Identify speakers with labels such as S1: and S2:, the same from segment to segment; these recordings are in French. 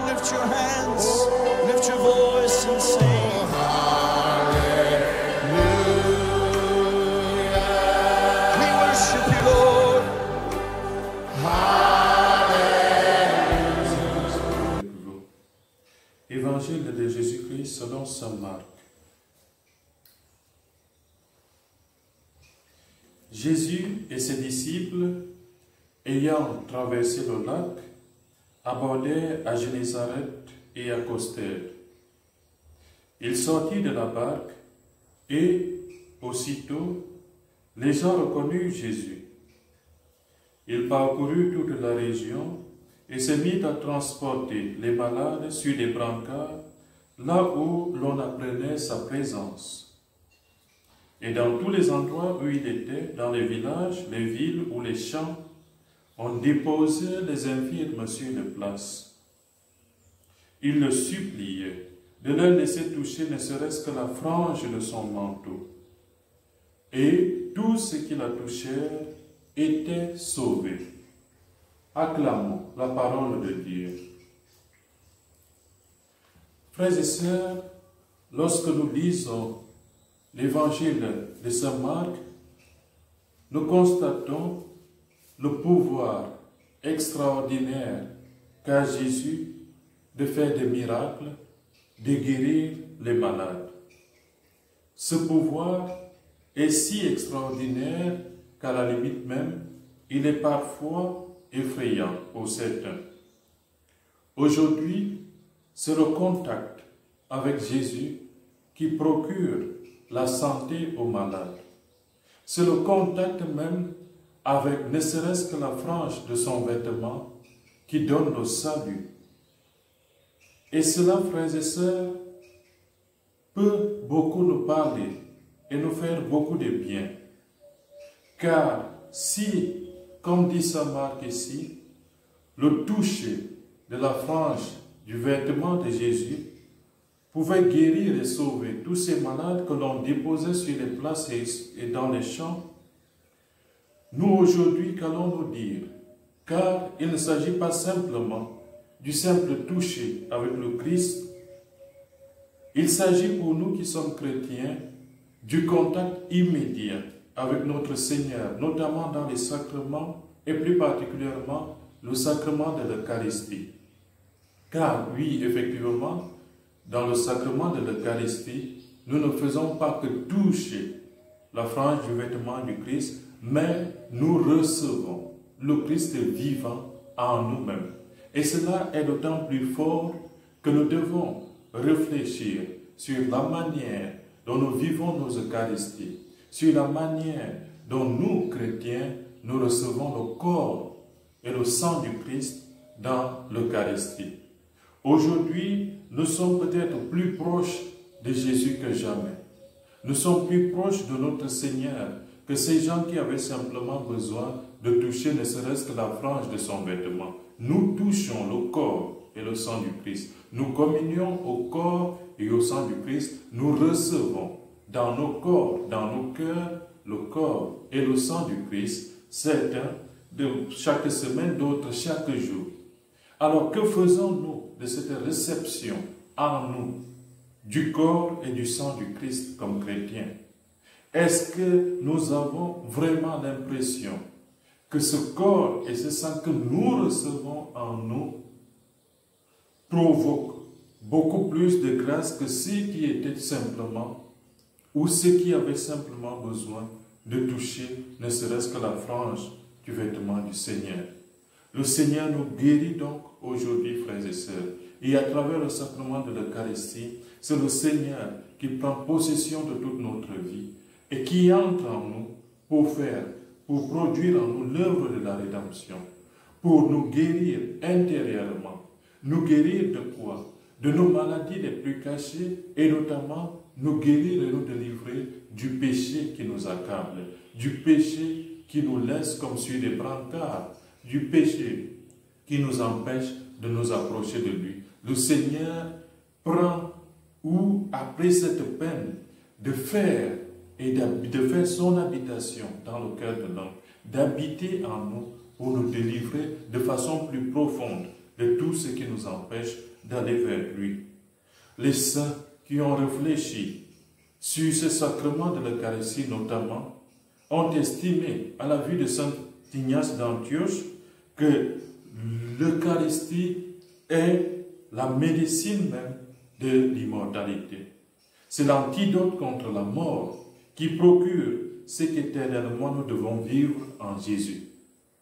S1: lift your hands, lift your voice and sing. We worship you, Lord.
S2: Évangile de Jésus-Christ selon saint Marc. Jésus et ses disciples, ayant traversé le lac, abordèrent à Génézareth et accostèrent. Il sortit de la barque et, aussitôt, les gens reconnurent Jésus. Il parcourut toute la région et se mit à transporter les malades sur des brancards là où l'on apprenait sa présence. Et dans tous les endroits où il était, dans les villages, les villes ou les champs, on déposait les infirmes sur les places. Il le suppliait de leur laisser toucher ne serait-ce que la frange de son manteau. Et tous ceux qui la touchèrent étaient sauvés. Acclamons la parole de Dieu. Frères et sœurs, lorsque nous lisons l'évangile de saint Marc, nous constatons le pouvoir extraordinaire qu'a Jésus de faire des miracles, de guérir les malades. Ce pouvoir est si extraordinaire qu'à la limite même, il est parfois effrayant pour certains. Aujourd'hui, c'est le contact avec Jésus qui procure la santé aux malades. C'est le contact même avec ne serait-ce que la frange de son vêtement qui donne le salut. Et cela, frères et sœurs, peut beaucoup nous parler et nous faire beaucoup de bien. Car si, comme dit saint Marc ici, le toucher de la frange du vêtement de Jésus pouvait guérir et sauver tous ces malades que l'on déposait sur les places et dans les champs, nous aujourd'hui, qu'allons-nous dire? Car il ne s'agit pas simplement du simple toucher avec le Christ, il s'agit pour nous qui sommes chrétiens du contact immédiat avec notre Seigneur, notamment dans les sacrements et plus particulièrement le sacrement de l'Eucharistie. Car oui, effectivement, dans le sacrement de l'Eucharistie, nous ne faisons pas que toucher la frange du vêtement du Christ, mais nous recevons le Christ vivant en nous-mêmes. Et cela est d'autant plus fort que nous devons réfléchir sur la manière dont nous vivons nos Eucharisties, sur la manière dont nous, chrétiens, nous recevons le corps et le sang du Christ dans l'Eucharistie. Aujourd'hui, nous sommes peut-être plus proches de Jésus que jamais. Nous sommes plus proches de notre Seigneur que ces gens qui avaient simplement besoin de toucher ne serait-ce que la frange de son vêtement. Nous touchons le corps et le sang du Christ. Nous communions au corps et au sang du Christ. Nous recevons dans nos corps, dans nos cœurs, le corps et le sang du Christ, certains de chaque semaine, d'autres chaque jour. Alors que faisons-nous de cette réception en nous du corps et du sang du Christ comme chrétiens? Est-ce que nous avons vraiment l'impression que ce corps et ce sang que nous recevons en nous provoquent beaucoup plus de grâce que ceux qui étaient simplement ou ceux qui avaient simplement besoin de toucher ne serait-ce que la frange du vêtement du Seigneur? Le Seigneur nous guérit donc aujourd'hui, frères et sœurs. Et à travers le sacrement de l'Eucharistie, c'est le Seigneur qui prend possession de toute notre vie et qui entre en nous pour produire en nous l'œuvre de la rédemption, pour nous guérir intérieurement. Nous guérir de quoi? De nos maladies les plus cachées et notamment nous guérir et nous délivrer du péché qui nous accable, du péché qui nous laisse comme sur des brancards, du péché qui nous empêche de nous approcher de lui. Le Seigneur prend ou après cette peine de faire son habitation dans le cœur de l'homme, d'habiter en nous pour nous délivrer de façon plus profonde de tout ce qui nous empêche d'aller vers lui. Les saints qui ont réfléchi sur ce sacrement de l'Eucharistie notamment, ont estimé, à la vue de saint Ignace d'Antioche, que l'Eucharistie est la médecine même de l'immortalité. C'est l'antidote contre la mort qui procure ce qu'éternellement nous devons vivre en Jésus.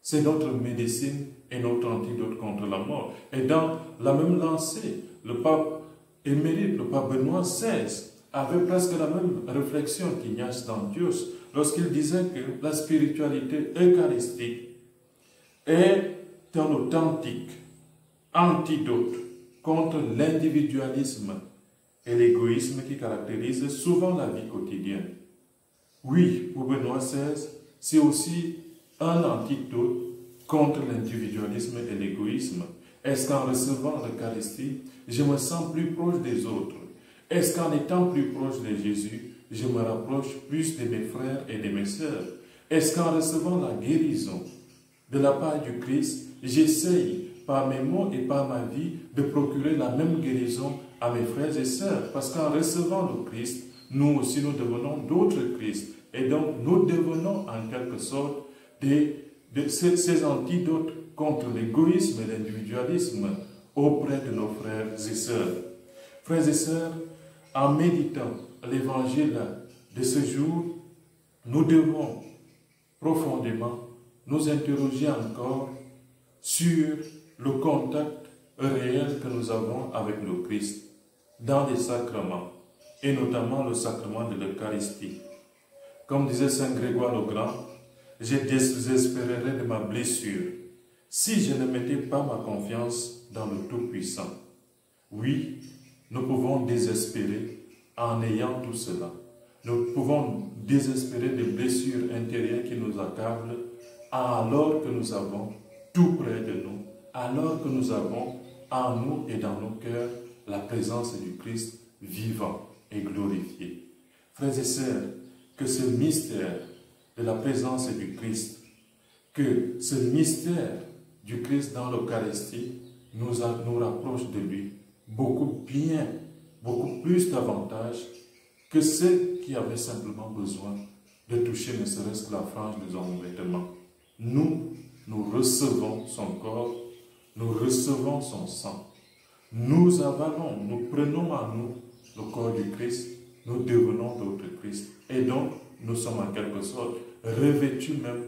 S2: C'est notre médecine et notre antidote contre la mort. Et dans la même lancée, le pape émérite, le pape Benoît XVI, avait presque la même réflexion qu'Ignace d'Antioche lorsqu'il disait que la spiritualité eucharistique est un authentique antidote contre l'individualisme et l'égoïsme qui caractérisent souvent la vie quotidienne. Oui, pour Benoît XVI, c'est aussi un antidote contre l'individualisme et l'égoïsme. Est-ce qu'en recevant l'Eucharistie, je me sens plus proche des autres? Est-ce qu'en étant plus proche de Jésus, je me rapproche plus de mes frères et de mes sœurs? Est-ce qu'en recevant la guérison de la part du Christ, j'essaye par mes mots et par ma vie de procurer la même guérison à mes frères et sœurs? Parce qu'en recevant le Christ, nous aussi nous devenons d'autres Christ. Et donc nous devenons en quelque sorte ces antidotes contre l'égoïsme et l'individualisme auprès de nos frères et sœurs. Frères et sœurs, en méditant l'évangile de ce jour, nous devons profondément nous interroger encore sur le contact réel que nous avons avec le Christ dans les sacrements, et notamment le sacrement de l'Eucharistie. Comme disait Saint Grégoire le Grand, je désespérerais de ma blessure si je ne mettais pas ma confiance dans le Tout-Puissant. Oui, nous pouvons désespérer en ayant tout cela. Nous pouvons désespérer des blessures intérieures qui nous accablent alors que nous avons tout près de nous, alors que nous avons en nous et dans nos cœurs la présence du Christ vivant et glorifié. Frères et sœurs, que ce mystère de la présence du Christ, que ce mystère du Christ dans l'Eucharistie nous rapproche de lui beaucoup plus davantage que ceux qui avaient simplement besoin de toucher ne serait-ce que la frange de son vêtement. Nous recevons son corps, nous recevons son sang. Nous avalons, nous prenons en nous le corps du Christ, nous devenons d'autres Christ. Et donc, nous sommes en quelque sorte revêtus même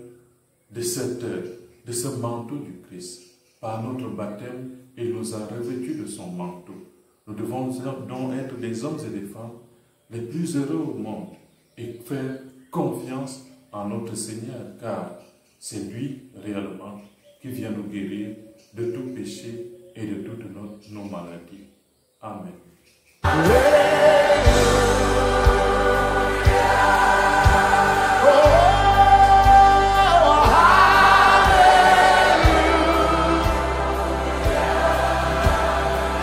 S2: de ce manteau du Christ. Par notre baptême, il nous a revêtus de son manteau. Nous devons donc être des hommes et des femmes les plus heureux au monde et faire confiance en notre Seigneur, car c'est lui réellement qui vient nous guérir de tout péché et de toutes nos maladies. Amen.